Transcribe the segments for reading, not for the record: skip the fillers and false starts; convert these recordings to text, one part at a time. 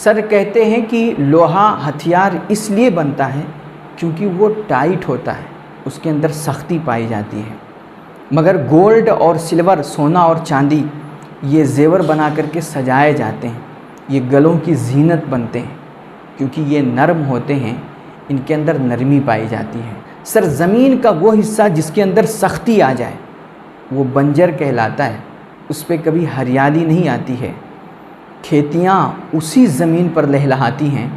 سر کہتے ہیں کہ لوہا ہتھیار اس لیے بنتا ہے کیونکہ وہ ٹائٹ ہوتا ہے، اس کے اندر سختی پائی جاتی ہے، مگر گولڈ اور سلور، سونا اور چاندی، یہ زیور بنا کر کے سجائے جاتے ہیں، یہ گلوں کی زینت بنتے ہیں کیونکہ یہ نرم ہوتے ہیں، ان کے اندر نرمی پائی جاتی ہے۔ سر زمین کا وہ حصہ جس کے اندر سختی آ جائے وہ بنجر کہلاتا ہے، اس پہ کبھی ہریالی نہیں آتی ہے، کھیتیاں اسی زمین پر لہلہاتی ہیں،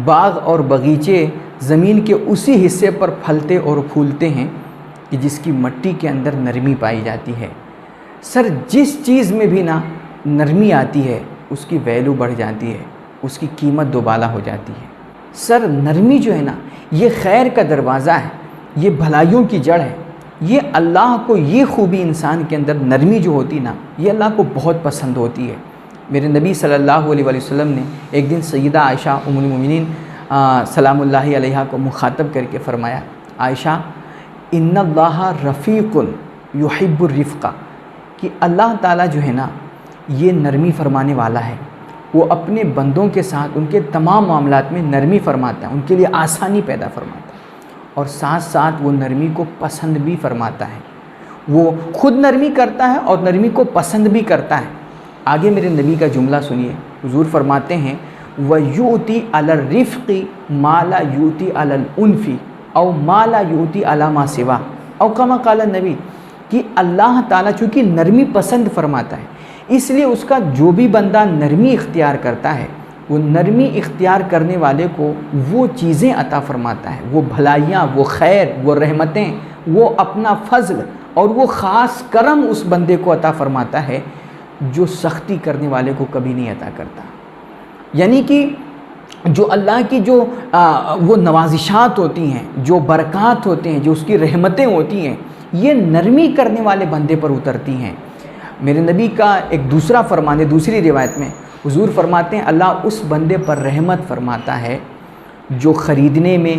باغ اور باغیچے زمین کے اسی حصے پر پھلتے اور پھولتے ہیں کہ جس کی مٹی کے اندر نرمی پائی جاتی ہے۔ سر جس چیز میں بھی نرمی آتی ہے اس کی ویلیو بڑھ جاتی ہے، اس کی قیمت دوبالا ہو جاتی ہے۔ سر نرمی جو ہے یہ خیر کا دروازہ ہے، یہ بھلائیوں کی جڑ ہے، یہ اللہ کو یہ خوبی انسان کے اندر نرمی جو ہوتی یہ اللہ کو بہت پسند ہوتی ہے۔ میرے نبی صلی اللہ علیہ وسلم نے ایک دن سیدہ عائشہ ام المؤمنین سلام اللہ علیہا کو مخاطب کر کے فرمایا، عائشہ ان اللہ رفیق یحب الرفق، کہ اللہ تعالیٰ جو ہے یہ نرمی فرمانے والا ہے، وہ اپنے بندوں کے ساتھ ان کے تمام معاملات میں نرمی فرماتا ہے، ان کے لیے آسانی پیدا فرماتا ہے، اور ساتھ ساتھ وہ نرمی کو پسند بھی فرماتا ہے، وہ خود نرمی کرتا ہے اور نرمی کو پسند بھی کرتا ہے۔ آگے میرے نبی کا جملہ سنیے، حضور فرماتے ہیں وَيُؤْتِي عَلَى الرِّفْقِ مَا لَا يُؤْتِي عَلَى الْأُنْفِ أَوْ مَا لَا يُؤْتِي عَلَى مَا سِوَا أَوْ كَمَا قَالَ النبی، کہ اللہ تعالیٰ چونکہ نرمی پسند فرماتا ہے اس لیے اس کا جو بھی بندہ نرمی اختیار کرتا ہے وہ نرمی اختیار کرنے والے کو وہ چیزیں عطا فرماتا ہے، وہ بھلائیاں، وہ خیر، وہ رحمتیں، وہ اپنا فضل اور وہ خاص کرم اس بندے کو عطا فرماتا ہے جو سختی کرنے والے کو کبھی نہیں عطا کرتا۔ یعنی کہ جو اللہ کی جو وہ نوازشات ہوتی ہیں، جو برکات ہوتے ہیں، جو اس کی رحمتیں ہوتی ہیں، یہ نرمی کرنے والے بندے پر اترتی ہیں۔ میرے نبی کا ایک دوسرا فرمان ہے، دوسری روایت میں حضور فرماتے ہیں اللہ اس بندے پر رحمت فرماتا ہے جو خریدنے میں،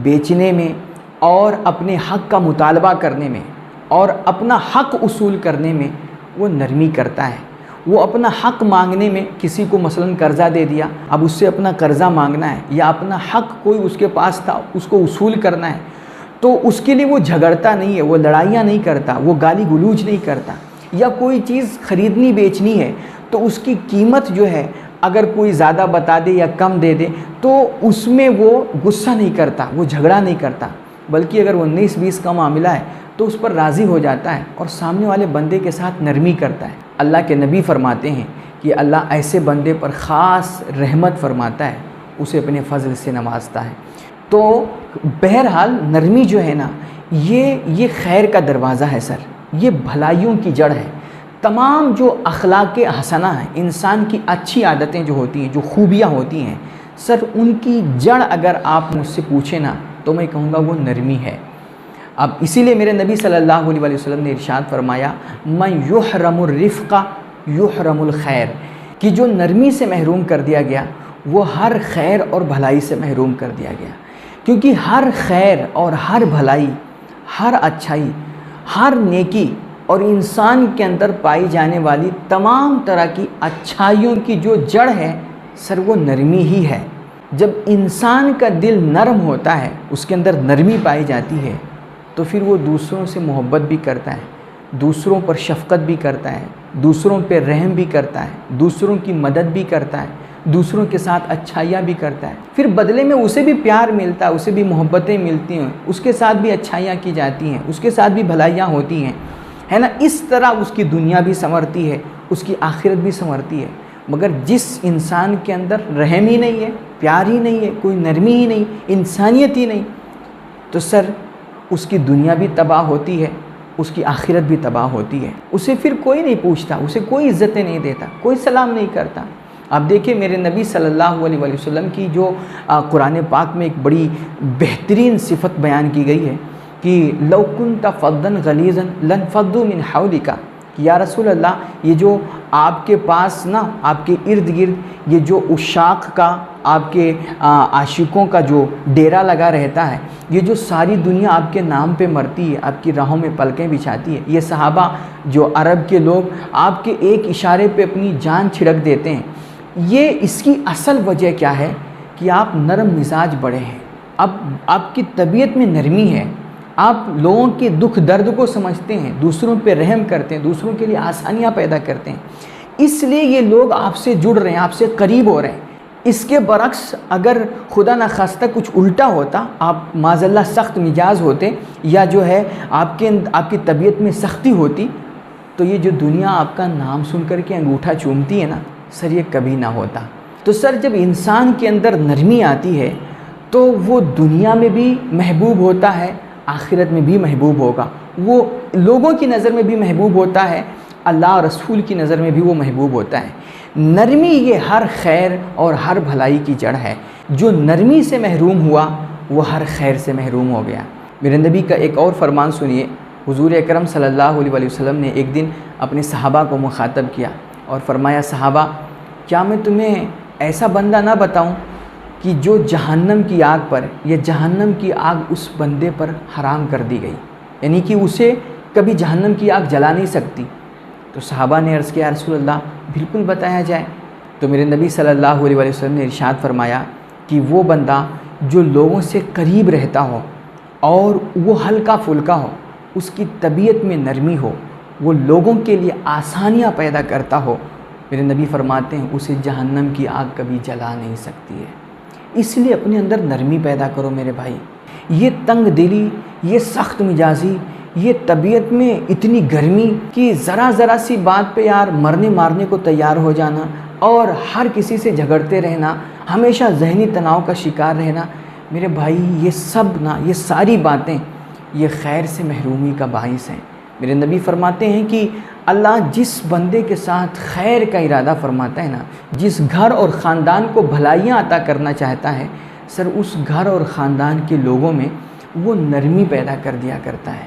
بیچنے میں اور اپنے حق کا مطالبہ کرنے میں اور اپنا حق اصول کرنے میں وہ نرمی کرتا ہے۔ وہ اپنا حق مانگنے میں، کسی کو مثلاً قرضہ دے دیا، اب اس سے اپنا قرضہ مانگنا ہے یا اپنا حق کوئی اس کے پاس تھا اس کو اصول کرنا ہے، تو اس کے لیے وہ جھگڑتا نہیں ہے، وہ لڑائیاں نہیں کرتا، وہ گالی گلوچ نہیں کرتا، یا کوئی چیز خریدنی بیچنی ہے تو اس کی قیمت جو ہے اگر کوئی زیادہ بتا دے یا کم دے دے تو اس میں وہ غصہ نہیں کرتا، وہ جھگڑا نہیں کرتا، بلکہ اگر وہ 19-20 کا معاملہ ہے تو اس پر راضی ہو جاتا ہے اور سامنے والے بندے کے ساتھ نرمی کرتا ہے۔ اللہ کے نبی فرماتے ہیں کہ اللہ ایسے بندے پر خاص رحمت فرماتا ہے، اسے اپنے فضل سے نوازتا ہے۔ تو بہرحال نرمی جو ہے یہ خیر کا دروازہ ہے سر، یہ بھلائیوں کی جڑ ہے۔ تمام جو اخلاق حسنہ ہیں، انسان کی اچھی عادتیں جو ہوتی ہیں، جو خوبیاں ہوتی ہیں سر، ان کی جڑ اگر آپ مجھ سے پوچھیں تو میں کہوں گا وہ نرمی ہے۔ اب اسی لیے میرے نبی صلی اللہ علیہ وسلم نے ارشاد فرمایا من یحرم الرفق یحرم الخیر، کہ جو نرمی سے محروم کر دیا گیا وہ ہر خیر اور بھلائی سے محروم کر دیا گیا، کیونکہ ہر خیر اور ہر بھلائی، ہر اچھائی، ہر نیکی اور انسان کے اندر پائی جانے والی تمام طرح کی اچھائیوں کی جو جڑ ہے سر وہ نرمی ہی ہے۔ جب انسان کا دل نرم ہوتا ہے، اس کے اندر نرمی پائی جاتی ہے، تو پھر وہ دوسروں سے محبت بھی کرتا ہے، دوسروں پر شفقت بھی کرتا ہے، دوسروں پہ رحم بھی کرتا ہے، دوسروں کی مدد بھی کرتا ہے، دوسروں کے ساتھ اچھائیاں بھی کرتا ہے، پھر بدلے میں اسے بھی پیار ملتا ہے، اسے بھی محبتیں ملتی ہیں، اس کے ساتھ بھی اچھائیاں کی جاتی ہیں، اس کے ساتھ بھی بھلائیاں ہوتی ہیں، ہے نا۔ اس طرح اس کی دنیا بھی سنورتی ہے، اس کی آخرت بھی سنورتی ہے۔ مگر جس انسان کے اندر رحم ہی نہیں ہے، پیار ہی نہیں ہے، کوئی نرمی ہی نہیں، انسانیت ہی نہیں، تو سر اس کی دنیا بھی تباہ ہوتی ہے، اس کی آخرت بھی تباہ ہوتی ہے۔ اسے پھر کوئی نہیں پوچھتا، اسے کوئی عزتیں نہیں دیتا، کوئی سلام نہیں کرتا۔ آپ دیکھیں میرے نبی صلی اللہ علیہ وسلم کی جو قرآن پاک میں ایک بڑی بہترین صفت بیان کی گئی ہے کہ لو کنت فظا غلیظا لانفضوا من حولک، کہ یا رسول اللہ یہ جو آپ کے پاس آپ کے ارد گرد یہ جو عشاق کا، آپ کے عاشقوں کا جو ڈیرا لگا رہتا ہے، یہ جو ساری دنیا آپ کے نام پہ مرتی ہے، آپ کی راہوں میں پلکیں بچھاتی ہے، یہ صحابہ جو عرب کے لوگ آپ کے ایک اشارے پہ اپنی جان چھڑک دیتے ہیں، یہ اس کی اصل وجہ کیا ہے کہ آپ نرم مزاج بڑے ہیں، اب آپ کی طبیعت میں نرمی ہے، آپ لوگوں کے دکھ درد کو سمجھتے ہیں، دوسروں پہ رحم کرتے ہیں، دوسروں کے لیے آسانیاں پیدا کرتے ہیں، اس لیے یہ لوگ آپ سے جڑ رہے ہیں، آپ سے قریب ہو رہے ہیں۔ اس کے برعکس اگر خدا نخواستہ کچھ الٹا ہوتا، آپ معاذ اللہ سخت مزاج ہوتے، یا جو ہے آپ کی طبیعت میں سختی ہوتی، تو یہ جو دنیا آپ کا نام سن کر کے انگوٹھا چومتی ہے نا سر، یہ کبھی نہ ہوتا۔ تو سر جب انسان کے اندر نرمی آتی ہے تو وہ دنیا میں بھی محبوب ہوتا ہے، آخرت میں بھی محبوب ہوگا، وہ لوگوں کی نظر میں بھی محبوب ہوتا ہے، اللہ اور رسول کی نظر میں بھی وہ محبوب ہوتا ہے۔ نرمی یہ ہر خیر اور ہر بھلائی کی جڑ ہے، جو نرمی سے محروم ہوا وہ ہر خیر سے محروم ہو گیا۔ میرے نبی کا ایک اور فرمان سنیے، حضور اکرم صلی اللہ علیہ وسلم نے ایک دن اپنے صحابہ کو مخاطب کیا اور فرمایا، صحابہ کیا میں تمہیں ایسا بندہ نہ بتاؤں کہ جو جہنم کی آگ پر، یا جہنم کی آگ اس بندے پر حرام کر دی گئی، یعنی کہ اسے کبھی جہنم کی آگ جلا نہیں سکتی۔ تو صحابہ نے عرض کیا، یا رسول اللہ بالکل بتایا جائے۔ تو میرے نبی صلی اللہ علیہ وسلم نے ارشاد فرمایا کہ وہ بندہ جو لوگوں سے قریب رہتا ہو اور وہ ہلکا پھلکا ہو، اس کی طبیعت میں نرمی ہو، وہ لوگوں کے لیے آسانیاں پیدا کرتا ہو، میرے نبی فرماتے ہیں اسے جہنم کی آگ کبھی جلا نہیں سکتی ہے۔ اس لیے اپنے اندر نرمی پیدا کرو میرے بھائی۔ یہ تنگ دلی، یہ سخت مزاجی، یہ طبیعت میں اتنی گرمی کہ ذرا سی بات پہ یار مرنے مارنے کو تیار ہو جانا، اور ہر کسی سے جھگڑتے رہنا، ہمیشہ ذہنی تناؤ کا شکار رہنا، میرے بھائی یہ ساری باتیں یہ خیر سے محرومی کا باعث ہیں۔ میرے نبی فرماتے ہیں کہ اللہ جس بندے کے ساتھ خیر کا ارادہ فرماتا ہے نا، جس گھر اور خاندان کو بھلائیاں عطا کرنا چاہتا ہے، سر اس گھر اور خاندان کے لوگوں میں وہ نرمی پیدا کر دیا کرتا ہے۔